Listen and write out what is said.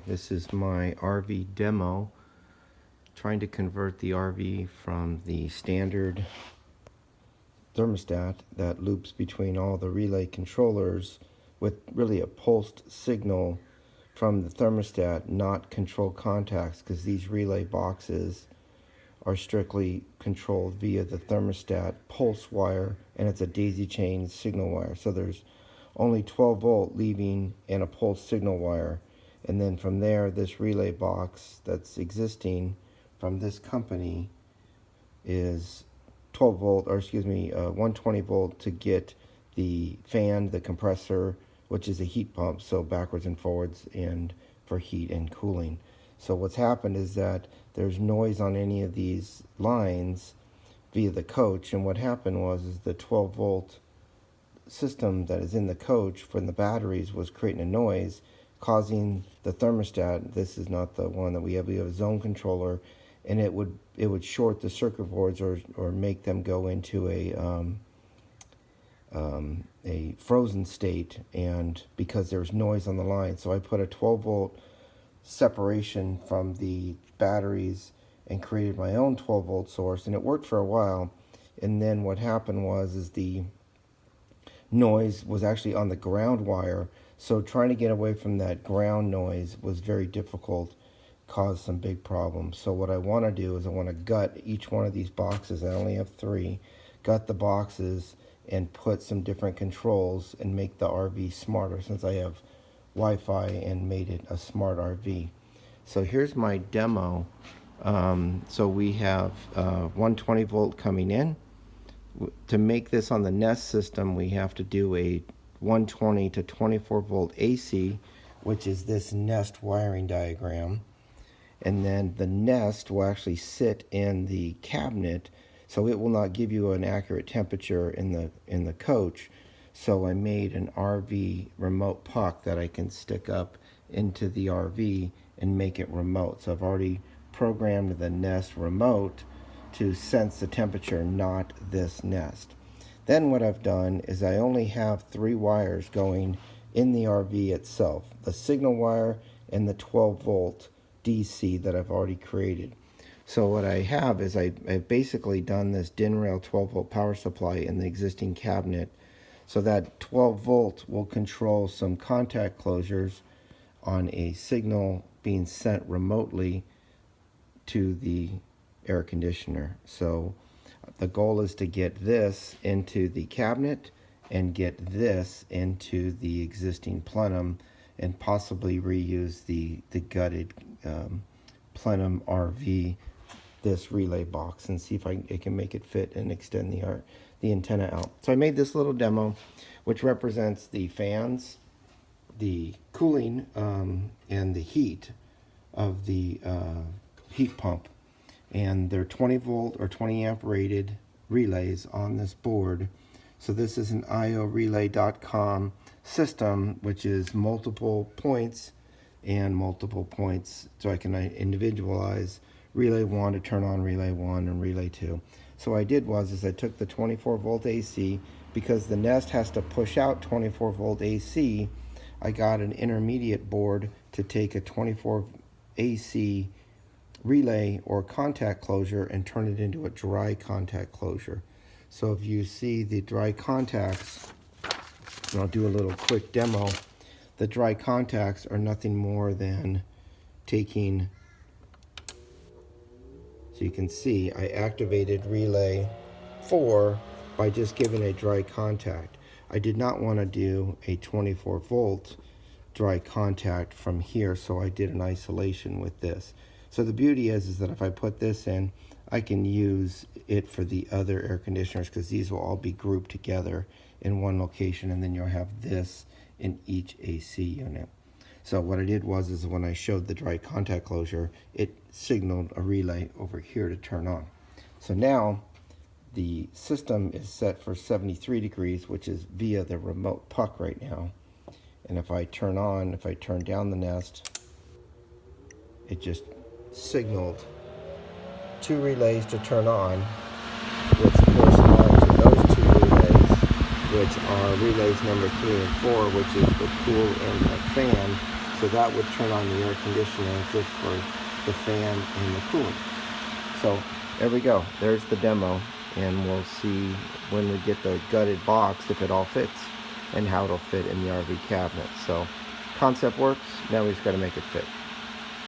This is my RV demo, trying to convert the RV from the standard thermostat that loops between all the relay controllers with really a pulsed signal from the thermostat, not control contacts, because these relay boxes are strictly controlled via the thermostat pulse wire, and it's a daisy chain signal wire. So there's only 12 volt leaving and a pulse signal wire. And then from there, this relay box that's existing from this company is 12 volt, or excuse me, 120 volt to get the fan, the compressor, which is a heat pump, so backwards and forwards, and for heat and cooling. So what's happened is that there's noise on any of these lines via the coach, and what happened was the 12 volt system that is in the coach from the batteries was creating a noise, causing the thermostat, this is not the one that we have a zone controller, and it would short the circuit boards or make them go into a frozen state, and because there's noise on the line. So I put a 12 volt separation from the batteries and created my own 12 volt source, and it worked for a while. And then what happened was the noise was actually on the ground wire, so trying to get away from that ground noise was very difficult, caused some big problems. So what I want to do is I want to gut each one of these boxes. I only have 3. Gut the boxes and put some different controls and make the RV smarter, since I have Wi-Fi and made it a smart RV. So here's my demo. So we have 120 volt coming in. To make this on the Nest system, we have to do a 120 to 24 volt AC, which is this Nest wiring diagram. And then the Nest will actually sit in the cabinet, so it will not give you an accurate temperature in the coach. So I made an RV remote puck that I can stick up into the RV and make it remote. So I've already programmed the Nest remote to sense the temperature, not this Nest. Then what I've done is I only have 3 wires going in the RV itself, the signal wire and the 12 volt DC that I've already created. So what I have is I've basically done this DIN rail 12 volt power supply in the existing cabinet, so that 12 volt will control some contact closures on a signal being sent remotely to the air conditioner. So the goal is to get this into the cabinet and get this into the existing plenum, and possibly reuse the gutted plenum RV, this relay box, and see if it can make it fit and extend the antenna out. So I made this little demo, which represents the fans, the cooling, and the heat of the heat pump. And they're 20 volt or 20 amp rated relays on this board. So this is an iorelay.com system, which is multiple points and multiple points, so I can individualize relay 1 to turn on relay 1 and relay 2. So what I did was I took the 24 volt AC, because the Nest has to push out 24 volt AC. I got an intermediate board to take a 24 AC relay or contact closure and turn it into a dry contact closure. So if you see the dry contacts, and I'll do a little quick demo, the dry contacts are nothing more than taking, so you can see I activated relay 4 by just giving a dry contact. I did not want to do a 24 volt dry contact from here, so I did an isolation with this. So the beauty is that if I put this in, I can use it for the other air conditioners, because these will all be grouped together in one location, and then you'll have this in each AC unit. So what I did was when I showed the dry contact closure, it signaled a relay over here to turn on. So now the system is set for 73 degrees, which is via the remote puck right now. And if I turn down the Nest, it just signaled 2 relays to turn on, which correspond to those 2 relays, which are relays number 3 and 4, which is the cool and the fan. So that would turn on the air conditioner just for the fan and the cooling. So there we go. There's the demo, and we'll see when we get the gutted box if it all fits and how it'll fit in the RV cabinet. So concept works. Now we just got to make it fit.